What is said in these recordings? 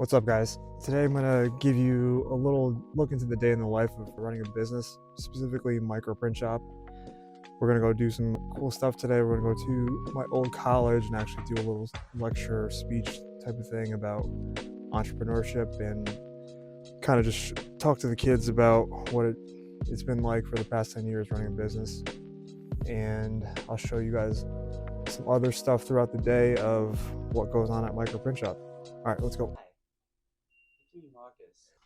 What's up, guys? Today I'm gonna give you a little look into the day in the life of running a business, specifically micro print shop. We're gonna go do some cool stuff today. We're gonna go to my old college and actually do a little lecture speech type of thing about entrepreneurship and kind of just talk to the kids about what it's been like for the past 10 years running a business. And I'll show you guys some other stuff throughout the day of what goes on at micro print shop. All right, let's go.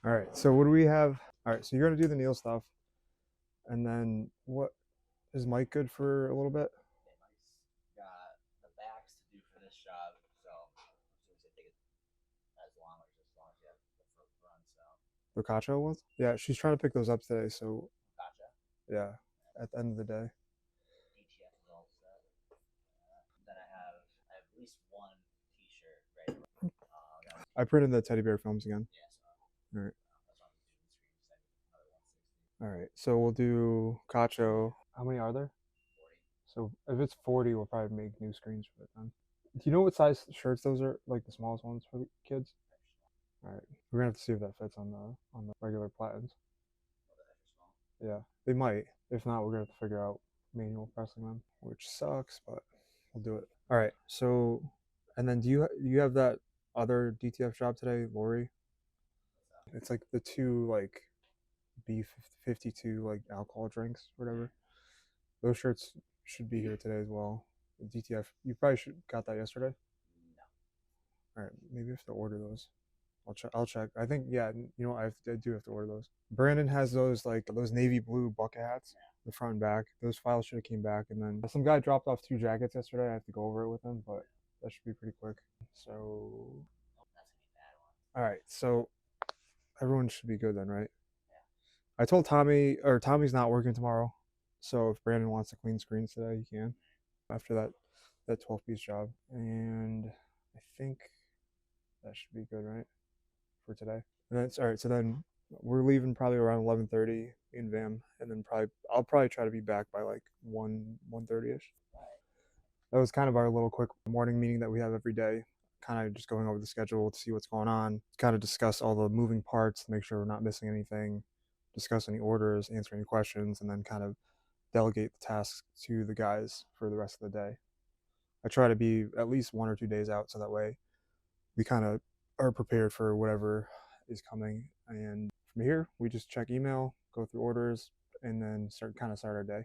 All right, so what do we have? All right, so you're gonna do the Neil stuff, and then what is Mike good for a little bit? Yeah, Mike's got the backs to do for this job, so I'm just gonna take it as long as you have the front run. So The Cacho ones? Yeah, she's trying to pick those up today. So gotcha. yeah, at the end of the day. DTF is all set. Then I have at least one T-shirt ready. I printed the teddy bear films again. Yeah, so All right. that's what I'm doing. Another 160. All right, so we'll do Cacho. How many are there? 40. So if it's 40, we'll probably make new screens for it then. Do you know what size shirts those are? Like the smallest ones for the kids? All right, we're gonna have to see if that fits on the regular platens. Yeah, they might. If not, we're gonna have to figure out manual pressing them, which sucks, but we'll do it. All right, so and then do you have that other DTF job today, Lori? It's like the two like B52 like alcohol drinks, whatever. Those shirts should be here today as well. The DTF, you probably should got that yesterday. No. All right, maybe I have to order those. I'll check. I think yeah. You know, I do have to order those. Brandon has those like those navy blue bucket hats, the front and back. Those files should have came back, and then some guy dropped off 2 jackets yesterday. I have to go over it with him, but that should be pretty quick. So, That's gonna be a bad one. all right. So everyone should be good then, right? I told Tommy, or Tommy's not working tomorrow, so if Brandon wants to clean screens today, he can. After that 12-piece job, and I think that should be good, right? For today. And that's all right. So then we're leaving probably around 11:30 in Vam, and then I'll probably try to be back by like 1:30ish. That was kind of our little quick morning meeting that we have every day. Kind of just going over the schedule to see what's going on, kind of discuss all the moving parts, make sure we're not missing anything, discuss any orders, answer any questions, and then kind of delegate the tasks to the guys for the rest of the day. I try to be at least 1 or 2 days out so that way we kind of are prepared for whatever is coming. And from here, we just check email, go through orders, and then start our day.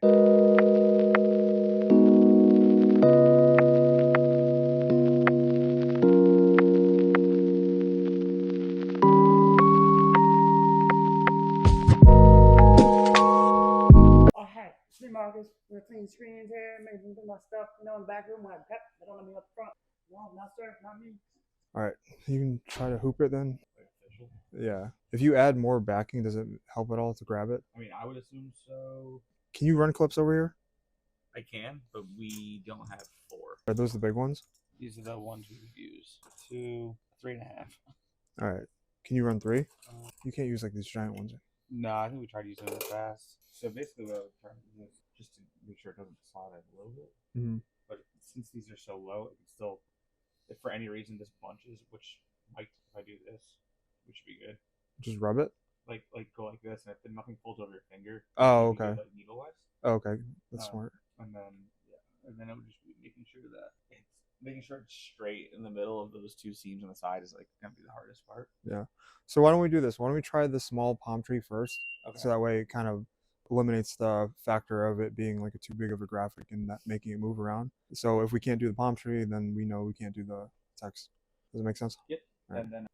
Oh, hey, it's me, Marcus. We're cleaning screens here, making do my stuff, in the back room. I have pep. They don't let me up front. No, not sir, not me. All right, you can try to hoop it then. Yeah. If you add more backing, does it help at all to grab it? I mean, I would assume so. Can you run clips over here? I can, but we don't have 4. Are those the big ones? These are the ones we use. 2, 3.5. All right. Can you run 3? You can't use like these giant ones. No, I think we tried using it fast. So basically, what I was trying to do is just to make sure it doesn't slide in a little bit. Mm-hmm. But since these are so low, it can still, if for any reason this bunches, which might if I do this, which should be good. Just rub it. Like go like this, and if nothing pulls over your finger. Oh, okay. Like needle wise. Oh, okay, that's smart. And then it would just be making sure it's straight in the middle of those 2 seams on the side is like gonna be the hardest part. Yeah. So why don't we do this? Why don't we try the small palm tree first? Okay. So that way it kind of eliminates the factor of it being like too big of a graphic and not making it move around. So if we can't do the palm tree, then we know we can't do the text. Does it make sense? Yep. Right. And then.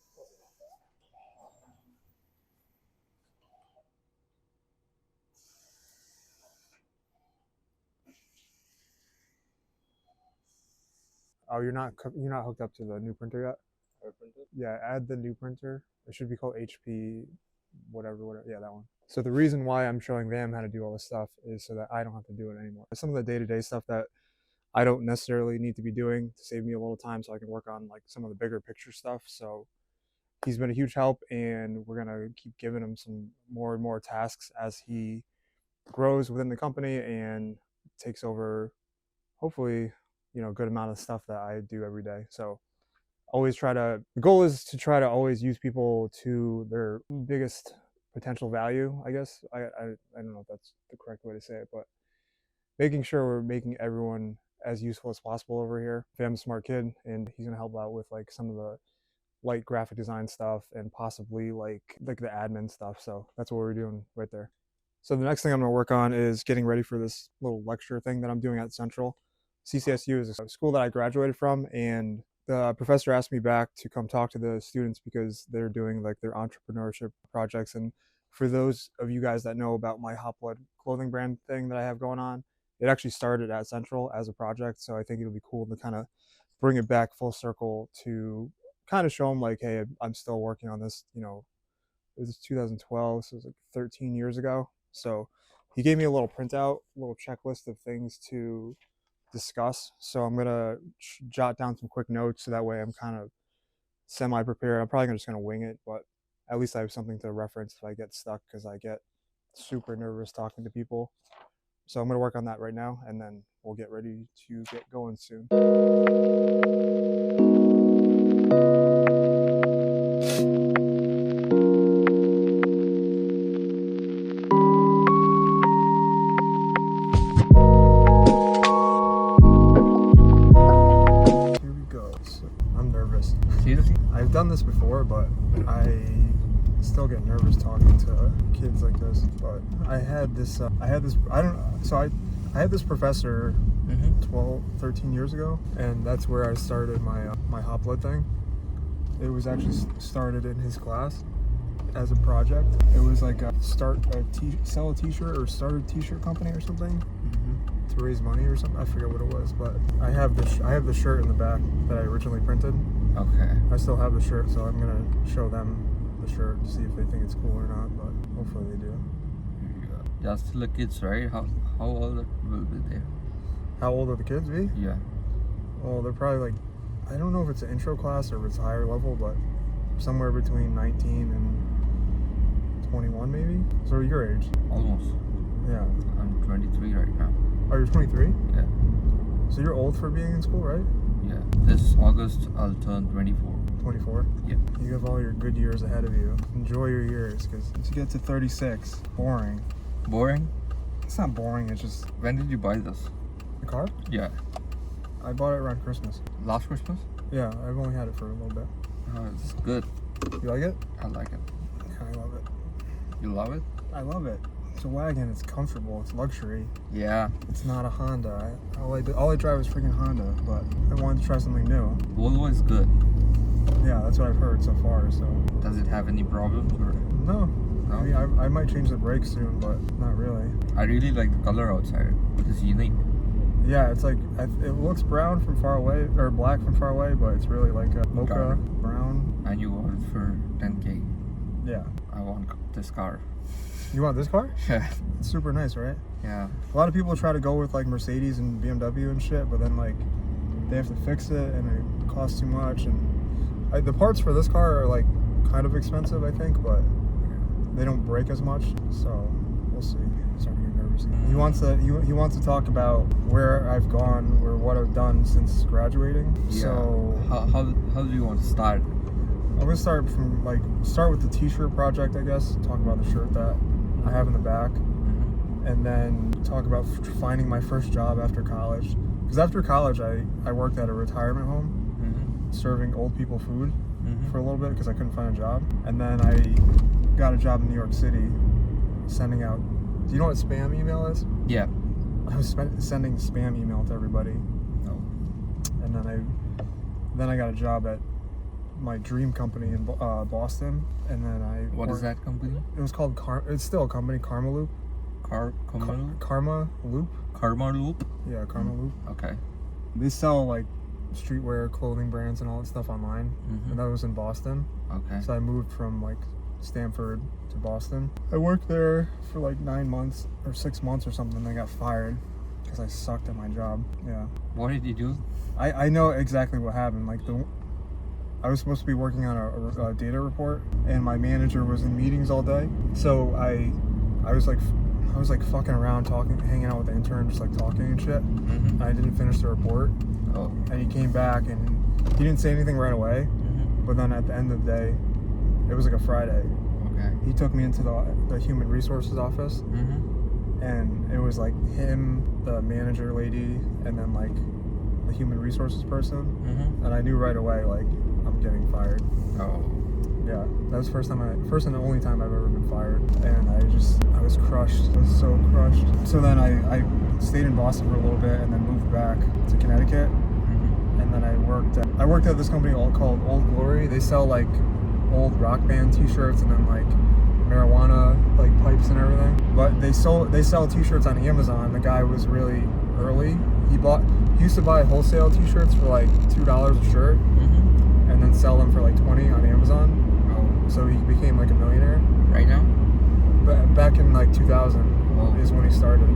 Oh, you're not hooked up to the new printer yet? Yeah, add the new printer. It should be called HP whatever. Yeah, that one. So the reason why I'm showing them how to do all this stuff is so that I don't have to do it anymore. Some of the day-to-day stuff that I don't necessarily need to be doing to save me a little time so I can work on like some of the bigger picture stuff. So he's been a huge help, and we're gonna keep giving him some more and more tasks as he grows within the company and takes over, hopefully, a good amount of stuff that I do every day. So the goal is to try to always use people to their biggest potential value, I guess. I don't know if that's the correct way to say it, but making sure we're making everyone as useful as possible over here. I'm a smart kid, and he's gonna help out with like some of the light graphic design stuff and possibly like the admin stuff. So that's what we're doing right there. So the next thing I'm gonna work on is getting ready for this little lecture thing that I'm doing at Central. CCSU is a school that I graduated from, and the professor asked me back to come talk to the students because they're doing like their entrepreneurship projects. And for those of you guys that know about my Hot Blood clothing brand thing that I have going on, it actually started at Central as a project. So I think it'll be cool to kind of bring it back full circle to kind of show them like, hey, I'm still working on this. You know, it was 2012, so it was like 13 years ago. So he gave me a little printout, a little checklist of things to discuss. So I'm gonna jot down some quick notes so that way I'm kind of semi-prepared. I'm probably just gonna wing it, but at least I have something to reference if I get stuck, because I get super nervous talking to people. So I'm gonna work on that right now, and then we'll get ready to get going soon. Seriously? I've done this before, but I still get nervous talking to kids like this. But I had this professor 13 years ago, and that's where I started my Hot Blood thing. It was actually started in his class as a project. It was like sell a t-shirt or start a t-shirt company or something to raise money or something. I forget what it was, but I have the shirt in the back that I originally printed. Okay. I still have the shirt, so I'm gonna show them the shirt to see if they think it's cool or not, but hopefully they do. Yeah, still the kids, right? How old will be they? How old are the kids be? Yeah. Well, they're probably like, I don't know if it's an intro class or if it's higher level, but somewhere between 19 and 21 maybe. So your age? Almost. Yeah. I'm 23 right now. Oh, you're 23? Yeah. So you're old for being in school, right? Yeah. This August I'll turn 24. 24? Yeah. You have all your good years ahead of you. Enjoy your years, because once you get to 36, boring. Boring? It's not boring, it's just... When did you buy this? The car? Yeah. I bought it around Christmas. Last Christmas? Yeah, I've only had it for a little bit. Oh, it's good. You like it? I like it. Yeah, I love it. You love it? I love it. It's a wagon, it's comfortable, it's luxury. Yeah. It's not a Honda. All I drive is freaking Honda, but I wanted to try something new. Volvo is good. Yeah, that's what I've heard so far, so... Does it have any problems or? No. No? I mean, I might change the brakes soon, but not really. I really like the color outside. It's unique. Yeah, it's like, it looks brown from far away, or black from far away, but it's really like a mocha Dark. brown. And you want it for 10K. Yeah. I want this car. You want this car? Yeah. It's super nice, right? Yeah. A lot of people try to go with like Mercedes and BMW and shit, but then like they have to fix it and it costs too much. And the parts for this car are like kind of expensive, I think, but they don't break as much. So we'll see. I'm starting to get nervous. He wants to talk about where I've gone or what I've done since graduating. Yeah. So How do you want to start? I'm gonna start with the t-shirt project, I guess. Talk about the shirt that I have in the back, and then talk about finding my first job after college. Because after college, I worked at a retirement home, serving old people food for a little bit because I couldn't find a job. And then I got a job in New York City, sending out. Do you know what spam email is? Yeah. I was sending spam email to everybody. No. And then I got a job at my dream company in Boston, and then What is that company? It was called it's still a company, Karma Loop. Karma Loop. Karma Loop? Yeah, Karma Loop. Okay. They sell like streetwear, clothing brands, and all that stuff online. And that was in Boston. Okay. So I moved from like Stanford to Boston. I worked there for like 9 months or 6 months or something, and I got fired because I sucked at my job. Yeah. What did you do? I know exactly what happened. Like I was supposed to be working on a data report, and my manager was in meetings all day. So I was like fucking around, hanging out with the intern, just like talking and shit. And I didn't finish the report. Oh. And he came back and he didn't say anything right away, but then at the end of the day, it was like a Friday. Okay. He took me into the human resources office, and it was like him, the manager lady, and then like the human resources person, and I knew right away like I'm getting fired. Oh. Yeah, that was first and the only time I've ever been fired, and I was crushed. I was so crushed. So then I stayed in Boston for a little bit, and then moved back to Connecticut, and then I worked at this company called Old Glory. They sell like old rock band T-shirts and then like marijuana like pipes and everything. But they sell T-shirts on Amazon. The guy was really early. He used to buy wholesale T-shirts for like $2 a shirt, and then sell them for like $20 on Amazon. So he became like a millionaire. Right now? But back in like 2000 is when he started.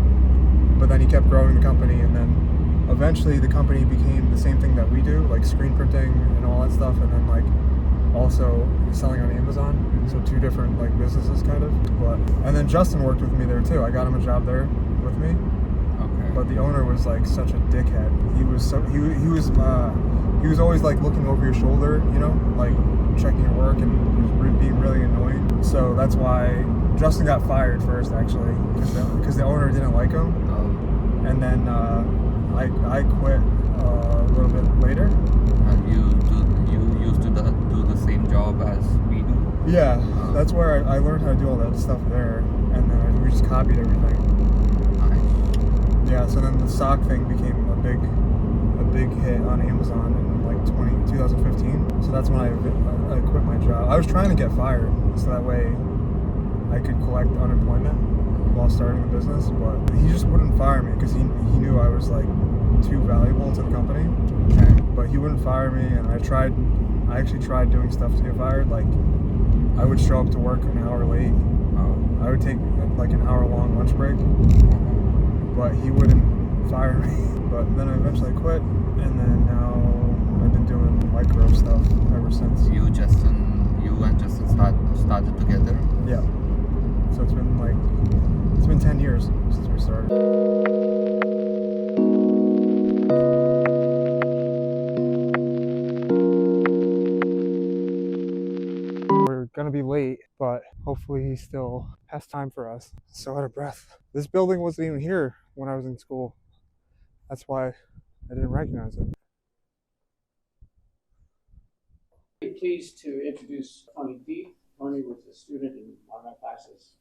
But then he kept growing the company, and then eventually the company became the same thing that we do, like screen printing and all that stuff, and then like also selling on Amazon. So two different like businesses kind of. And then Justin worked with me there too. I got him a job there with me. Okay. But the owner was like such a dickhead. He was always like looking over your shoulder, you know, like checking your work, and being really annoying. So that's why Justin got fired first, actually, because the owner didn't like him. And then I quit a little bit later. And you used to do the same job as we do? Yeah, that's where I learned how to do all that stuff there, and then we just copied everything. Nice. Yeah, so then the sock thing became a big hit on Amazon in like 2015. So that's when I quit my job. I was trying to get fired so that way I could collect unemployment while starting the business, but he just wouldn't fire me because he knew I was like too valuable to the company. Okay. But he wouldn't fire me, and I actually tried doing stuff to get fired. Like I would show up to work an hour late. I would take like an hour-long lunch break, but he wouldn't fire me. But then I eventually quit, and then now I've been doing micro stuff ever since. You and Justin started together? Yeah. So it's been 10 years since we started. We're gonna be late, but hopefully he still has time for us. So out of breath. This building wasn't even here when I was in school. That's why I didn't recognize it. Pleased to introduce Tony D. Tony was a student in one of my classes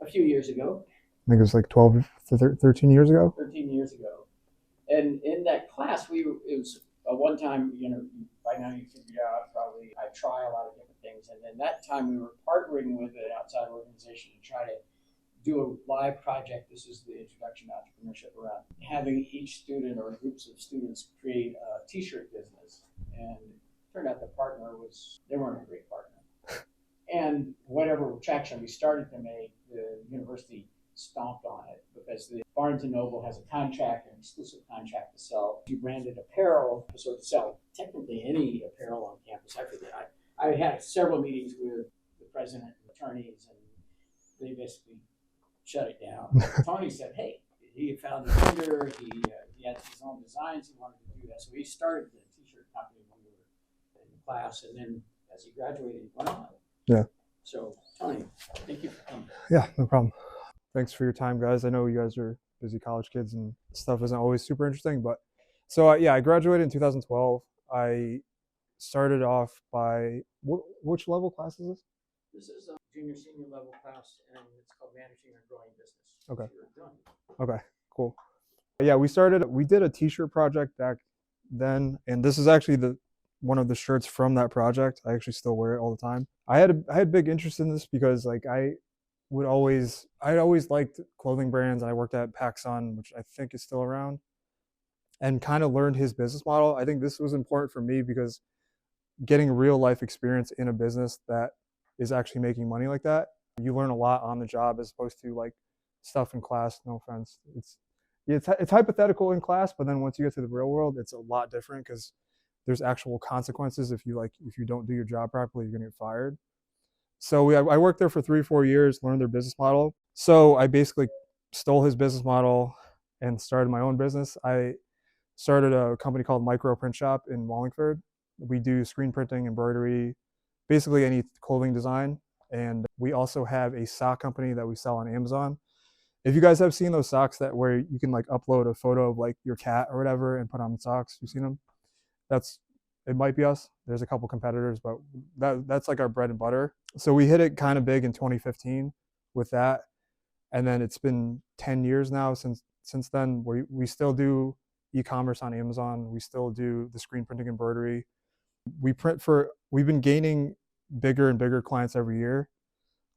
a few years ago. I think it was like 12 to 13 years ago. 13 years ago. And in that class, it was a one time, you know, by now you figured out probably I try a lot of different things. And then that time we were partnering with an outside organization to try to do a live project. This is the introduction to entrepreneurship, around having each student or groups of students create a t-shirt business. And it turned out the partner they weren't a great partner. And whatever traction we started to make, the university stomped on it because the Barnes & Noble has a contract, an exclusive contract to sell branded apparel, so to sell technically any apparel on campus. I forget. I had several meetings with the president and attorneys, and they basically shut it down. Tony said, hey, he had found a vendor, he had his own designs, he wanted to do that. So he started the t-shirt company when we were in class, and then as he graduated, he went on. Yeah. So, Tony, thank you for coming. Yeah, no problem. Thanks for your time, guys. I know you guys are busy college kids and stuff isn't always super interesting, but so I graduated in 2012. I started off by which level class is this? This is a junior senior level class, and it's called Managing a Growing Business. Okay. Okay, Cool. Yeah, we did a t-shirt project back then, and this is actually one of the shirts from that project. I actually still wear it all the time. I had big interest in this because like I always liked clothing brands. I worked at PacSun, which I think is still around, and kind of learned his business model. I think this was important for me because getting real life experience in a business that is actually making money like that, you learn a lot on the job as opposed to like stuff in class. No offense. It's hypothetical in class, but then once you get to the real world, it's a lot different because there's actual consequences. If you don't do your job properly, you're gonna get fired. So I worked there for 3-4 years, learned their business model. So I basically stole his business model and started my own business. I started a company called Micro Print Shop in Wallingford. We do screen printing, embroidery, basically any clothing design. And we also have a sock company that we sell on Amazon. If you guys have seen those socks that where you can like upload a photo of like your cat or whatever and put on the socks, you've seen them? It might be us. There's a couple competitors, but that's like our bread and butter. So we hit it kind of big in 2015 with that. And then it's been 10 years now since then. We still do e-commerce on Amazon. We still do the screen printing, embroidery. We've been gaining bigger and bigger clients every year.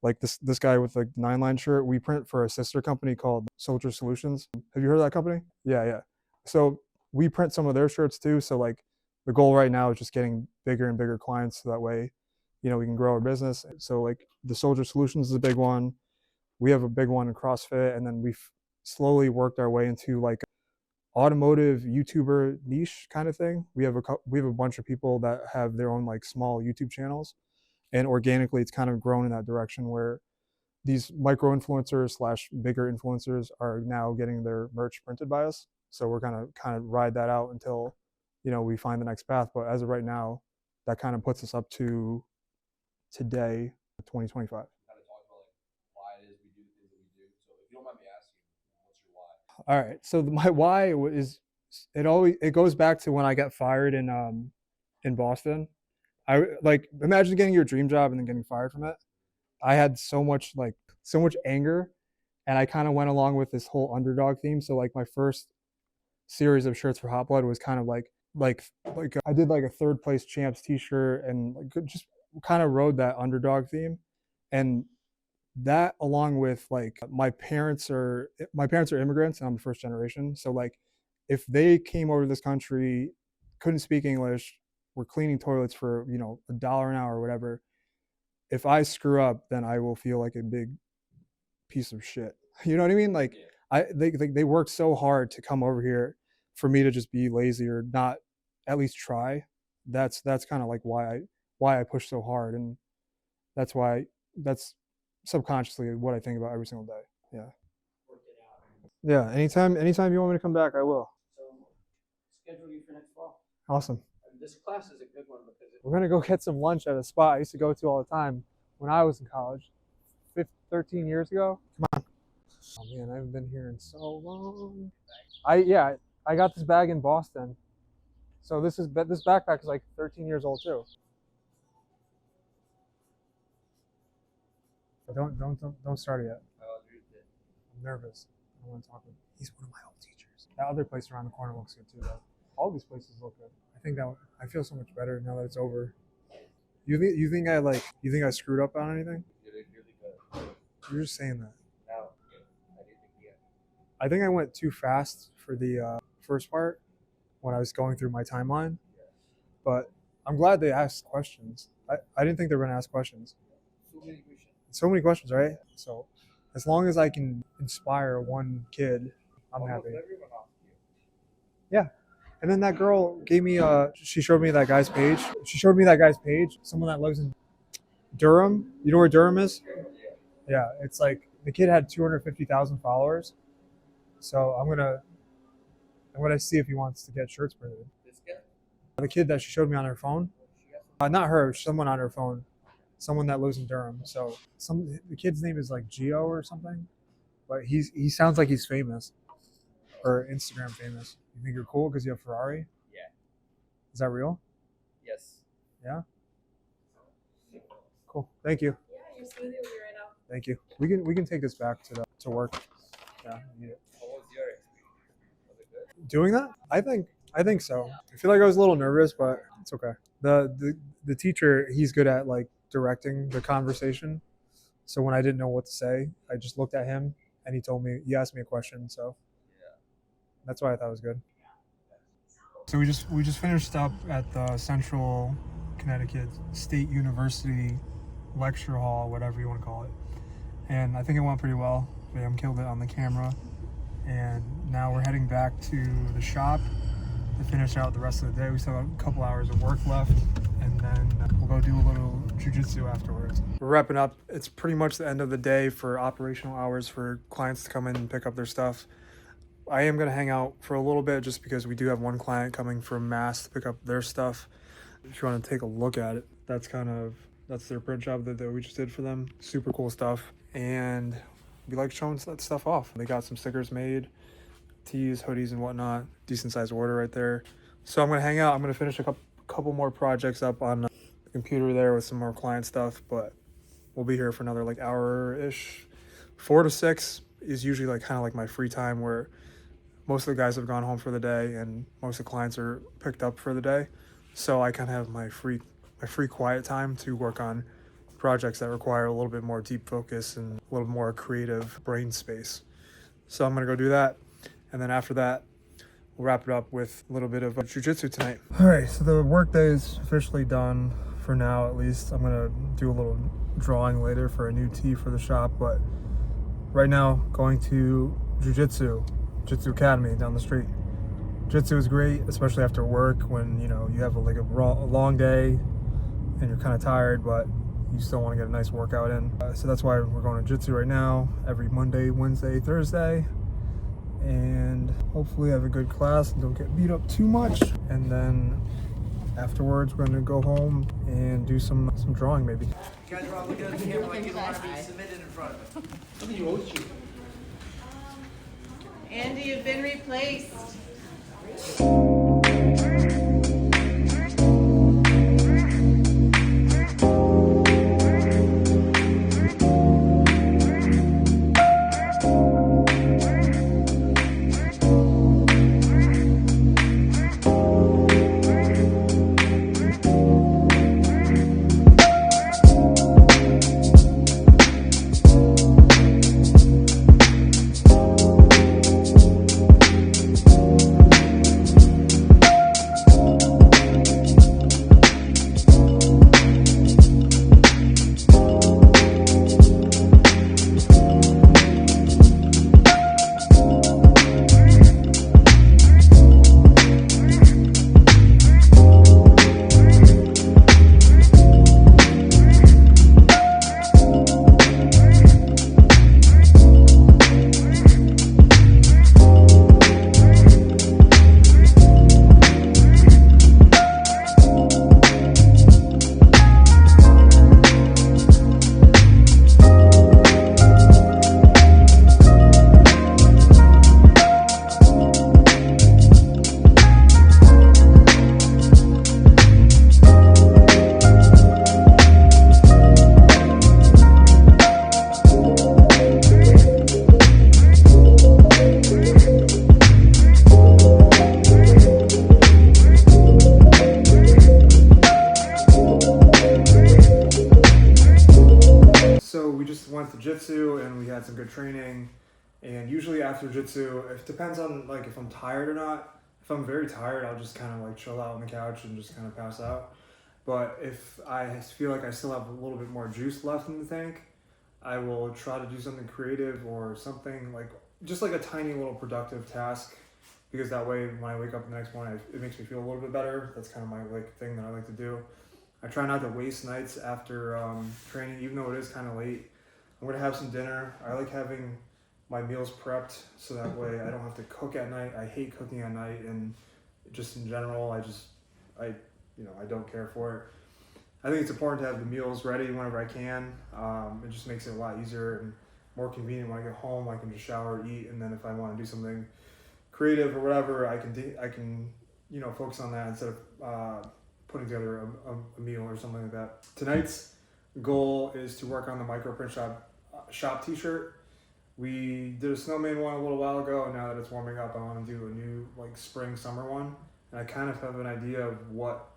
Like this guy with the 9-line shirt, we print for a sister company called Soldier Solutions. Have you heard of that company? Yeah. So we print some of their shirts too. So like the goal right now is just getting bigger and bigger clients so that way, we can grow our business. So like the Soldier Solutions is a big one. We have a big one in CrossFit, and then we've slowly worked our way into like automotive YouTuber niche kind of thing. We have a bunch of people that have their own like small YouTube channels, and organically it's kind of grown in that direction where these micro influencers / bigger influencers are now getting their merch printed by us. So we're gonna kind of ride that out until we find the next path. But as of right now, that kind of puts us up to today, 2025. Kind of talk about like why it is we do the things that we do. So if you don't mind me asking, what's your why? All right. So my why is it goes back to when I got fired in Boston. I like imagine getting your dream job and then getting fired from it. I had so much anger, and I kind of went along with this whole underdog theme. So like my first series of shirts for Hot Blood was kind of like I did like a 3rd place champs t-shirt and like just kind of rode that underdog theme. And that along with like my parents are immigrants and I'm the first generation. So like if they came over to this country, couldn't speak English, were cleaning toilets for, $1 an hour or whatever, if I screw up, then I will feel like a big piece of shit. You know what I mean? Like they worked so hard to come over here for me to just be lazy or not at least try. That's kind of like why I push so hard, and that's subconsciously what I think about every single day. Yeah. Work it out. Yeah. Anytime you want me to come back, I will. So schedule you for next fall. Awesome. And this class is a good one because We're gonna go get some lunch at a spot I used to go to all the time when I was in college, 13 years ago. Come on. Oh man, I haven't been here in so long. I got this bag in Boston. So this backpack is like 13 years old too. But don't start it yet. I'm nervous. I don't want to talk to him. He's one of my old teachers. That other place around the corner looks good too, though. All these places look good. I feel so much better now that it's over. You think I screwed up on anything? You did really good. You're just saying that. Now, I didn't think yet. I think I went too fast for the first part when I was going through my timeline. But I'm glad they asked questions. I didn't think they were going to ask questions. So many questions, right? So as long as I can inspire one kid, I'm happy. Yeah. And then that girl gave me she showed me that guy's page. Someone that lives in Durham. You know where Durham is? Yeah. It's like the kid had 250,000 followers. So I'm gonna see if he wants to get shirts printed. This guy? The kid that she showed me on her phone. Not her, someone on her phone. Someone that lives in Durham. So the kid's name is like Gio or something. But he sounds like he's famous. Or Instagram famous. You think you're cool because you have Ferrari? Yeah. Is that real? Yes. Yeah? Cool. Thank you. Yeah, your smoothie will be right now. Thank you. We can take this back to work. Yeah. We need it. What was your experience? Was it good? Doing that? I think so. I feel like I was a little nervous, but it's okay. The teacher, he's good at like directing the conversation. So when I didn't know what to say, I just looked at him and he asked me a question. So that's why I thought it was good. So we just finished up at the Central Connecticut State University lecture hall, whatever you want to call it. And I think it went pretty well. Bam killed it on the camera. And now we're heading back to the shop to finish out the rest of the day. We still have a couple hours of work left, and then we'll go do a little Jiu Jitsu afterwards. We're wrapping up. It's pretty much the end of the day for operational hours for clients to come in and pick up their stuff. I am going to hang out for a little bit just because we do have one client coming from Mass to pick up their stuff. If you want to take a look at it, that's their print job that we just did for them. Super cool stuff. And we like showing that stuff off. They got some stickers made, tees, hoodies, and whatnot. Decent sized order right there. So I'm gonna hang out. I'm gonna finish a couple more projects up on the computer there with some more client stuff, but we'll be here for another like hour-ish. 4 to 6 is usually like kind of like my free time, where most of the guys have gone home for the day and most of the clients are picked up for the day. So I kind of have my free quiet time to work on projects that require a little bit more deep focus and a little more creative brain space. So I'm gonna go do that, and then after that we'll wrap it up with a little bit of Jiu Jitsu tonight. All right, so the work day is officially done for now, at least. I'm gonna do a little drawing later for a new tee for the shop, but right now going to Jiu Jitsu Academy down the street. Jiu-Jitsu is great, especially after work when you have a long day and you're kind of tired, but you still want to get a nice workout in. So that's why we're going to Jiu-Jitsu right now, every Monday, Wednesday, Thursday, and hopefully have a good class and don't get beat up too much. And then afterwards, we're going to go home and do some drawing maybe. You guys are all looking at the camera like you want to be submitted in front of it. Andy, you've been replaced. Went to Jitsu and we had some good training, and usually after Jitsu, it depends on like if I'm tired or not. If I'm very tired, I'll just kind of like chill out on the couch and just kind of pass out. But if I feel like I still have a little bit more juice left in the tank, I will try to do something creative or something like just like a tiny little productive task, because that way when I wake up the next morning, it makes me feel a little bit better. That's kind of my like thing that I like to do. I try not to waste nights after training, even though it is kind of late. I'm gonna have some dinner. I like having my meals prepped so that way I don't have to cook at night. I hate cooking at night, and just in general, I don't care for it. I think it's important to have the meals ready whenever I can. It just makes it a lot easier and more convenient when I get home. I can just shower, eat, and then if I want to do something creative or whatever, I can focus on that instead of putting together a meal or something like that. Tonight's goal is to work on the microprint shop t-shirt. We did a snowman one a little while ago, and now that it's warming up, I want to do a new like spring summer one, and I kind of have an idea of what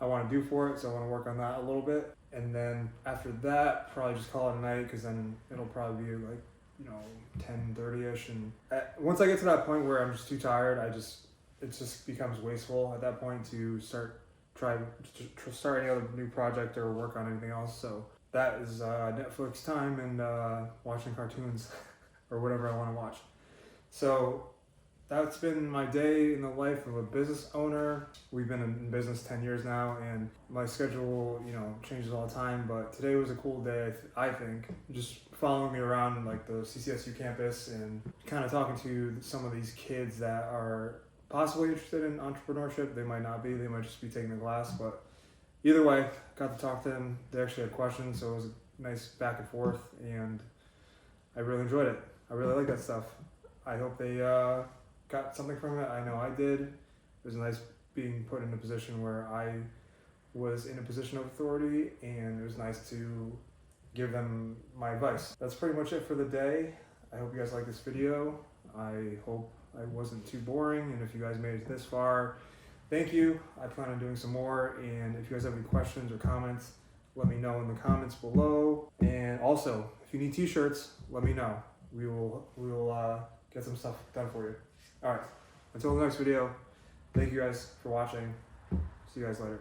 I want to do for it, so I want to work on that a little bit. And then after that, probably just call it a night, because then it'll probably be like 10:30ish, and once I get to that point where I'm just too tired, it just becomes wasteful at that point to start any other new project or work on anything else. So that is Netflix time and watching cartoons or whatever I want to watch. So that's been my day in the life of a business owner. We've been in business 10 years now, and my schedule, changes all the time, but today was a cool day, I think. Just following me around like the CCSU campus and kind of talking to some of these kids that are possibly interested in entrepreneurship. They might not be, they might just be taking the class, but either way, got to talk to them. They actually had questions, so it was a nice back and forth, and I really enjoyed it. I really like that stuff. I hope they got something from it. I know I did. It was nice being put in a position where I was in a position of authority, and it was nice to give them my advice. That's pretty much it for the day. I hope you guys like this video. I hope I wasn't too boring, and if you guys made it this far, thank you. I plan on doing some more, and if you guys have any questions or comments, let me know in the comments below. And also, if you need t-shirts, let me know. We will get some stuff done for you. All right, until the next video, thank you guys for watching. See you guys later.